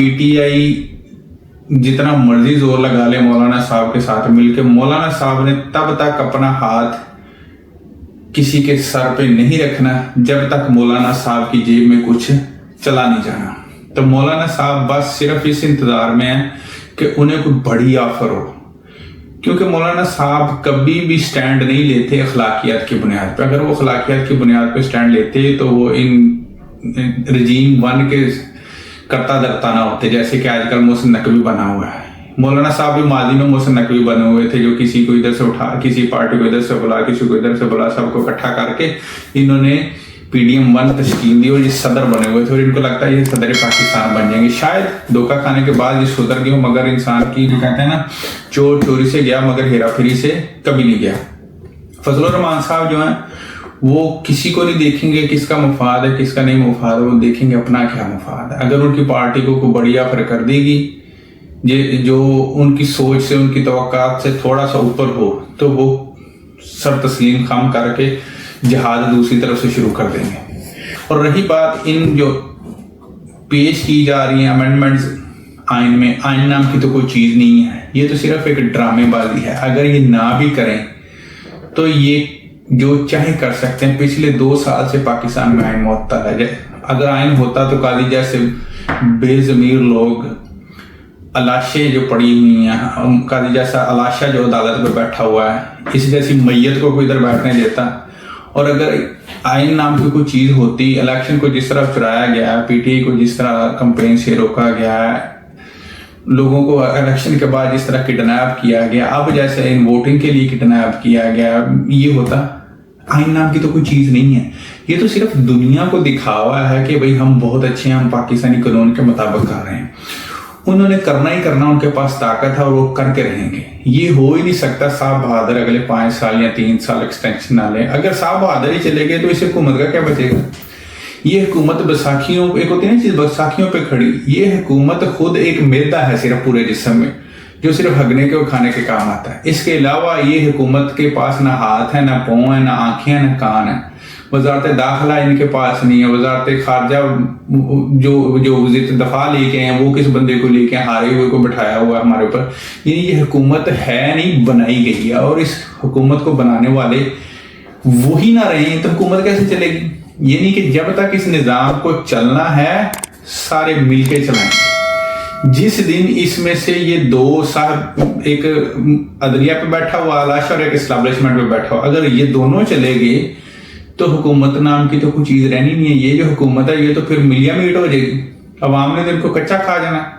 P T I جتنا مرضی زور لگا لے مولانا صاحب کے ساتھ مل کے، مولانا صاحب نے تب تک اپنا ہاتھ کسی کے سر پہ نہیں رکھنا جب تک مولانا صاحب کی جیب میں کچھ چلا نہیں جانا۔ تو مولانا صاحب بس صرف اس انتظار میں ہیں کہ انہیں کوئی بڑی آفر ہو، کیونکہ مولانا صاحب کبھی بھی سٹینڈ نہیں لیتے اخلاقیات کی بنیاد پہ۔ اگر وہ اخلاقیات کی بنیاد پہ سٹینڈ لیتے تو وہ ان رجیم ون کے کرتا درتا نہ ہوتے، جیسے کہ آج کل محسن نقوی بنا ہوا ہے۔ مولانا صاحب بھی ماضی میں محسن نقوی بنے ہوئے تھے، جو کسی کو ادھر سے اٹھا، کسی پارٹی کو ادھر سے بلا، کسی کو ادھر سے بلا، سب کو اکٹھا کر کے انہوں نے پی ڈی ایم ون تشکیل دی اور یہ صدر بنے ہوئے تھے، اور ان کو لگتا ہے یہ صدر پاکستان بن جائیں گے۔ شاید دھوکہ کھانے کے بعد یہ سدھر گئے ہوں، مگر انسان کی جو کہتے ہیں نا، چور چوری سے گیا مگر ہیرا پھیری سے کبھی نہیں گیا۔ فضل الرحمان صاحب جو ہیں وہ کسی کو نہیں دیکھیں گے کس کا مفاد ہے کس کا نہیں مفاد ہے، وہ دیکھیں گے اپنا کیا مفاد ہے۔ اگر ان کی پارٹی کو کوئی بڑی آفر کر دے گی جو ان کی سوچ سے، ان کی توقعات سے تھوڑا سا اوپر ہو، تو وہ سر تسلیم خم کر کے جہاد دوسری طرف سے شروع کر دیں گے۔ اور رہی بات ان جو پیش کی جا رہی ہیں امینڈمنٹس آئین میں، آئین نام کی تو کوئی چیز نہیں ہے، یہ تو صرف ایک ڈرامے بازی ہے۔ اگر یہ نہ بھی کریں تو یہ جو چاہے کر سکتے ہیں۔ پچھلے 2 سال سے پاکستان میں آئین معطل ہے۔ اگر آئین ہوتا تو قاضی جیسے بے ضمیر لوگ، علاشیں جو پڑی ہوئی ہیں، قاضی جیسا علاشہ جو عدالت میں بیٹھا ہوا ہے، اس جیسی میت کو کوئی ادھر بیٹھنے دیتا۔ اور اگر آئین نام کی کوئی چیز ہوتی، الیکشن کو جس طرح چرایا گیا ہے، پی ٹی آئی کو جس طرح کمپین سے روکا گیا ہے، لوگوں کو الیکشن کے بعد جس طرح کڈنیپ کیا گیا، اب جیسے ان ووٹنگ کے لیے کڈنیپ کیا گیا، یہ ہوتا، آئین نام کی تو کوئی چیز نہیں ہے۔ یہ تو صرف دنیا کو دکھاوا ہے کہ بھئی ہم بہت اچھے ہیں، ہم پاکستانی قانون کے مطابق کر رہے ہیں۔ انہوں نے کرنا ہی کرنا، ان کے پاس طاقت ہے اور وہ کر کے رہیں گے۔ یہ ہو ہی نہیں سکتا صاحب بہادر اگلے 5 سال یا 3 سال ایکسٹینشن نہ لیں۔ اگر صاحب بہادر ہی چلے گئے تو اس حکومت کا کیا بچے گا؟ یہ حکومت بیساکھیوں، ایک ہوتی ہے نا چیز بیساکھیوں پہ کھڑی، یہ حکومت خود ایک معدہ ہے صرف پورے جسم میں، جو صرف ہگنے کے اور کھانے کے کام آتا ہے۔ اس کے علاوہ یہ حکومت کے پاس نہ ہاتھ ہے، نہ پاؤں ہے، نہ آنکھیں ہیں، نہ کان ہے۔ وزارت داخلہ ان کے پاس نہیں ہے، وزارت خارجہ جو وزیر دفاع لے کے ہیں وہ کس بندے کو لے کے ہارے ہوئے کو بٹھایا ہوا ہے ہمارے اوپر۔ یہ حکومت ہے نہیں، بنائی گئی ہے، اور اس حکومت کو بنانے والے وہی نہ رہے تو حکومت کیسے چلے گی؟ یہ نہیں کہ جب تک اس نظام کو چلنا ہے سارے مل کے چلائیں۔ جس دن اس میں سے یہ 2 صاحب، ایک عدلیہ پہ بیٹھا ہوا علاشہ اور ایک اسٹیبلشمنٹ پہ بیٹھا ہوا، اگر یہ دونوں چلے گئے تو حکومت نام کی تو کوئی چیز رہنی نہیں ہے۔ یہ جو حکومت ہے یہ تو پھر ملیا میٹ ہو جائے گی، عوام نے دل کو کچا کھا جانا۔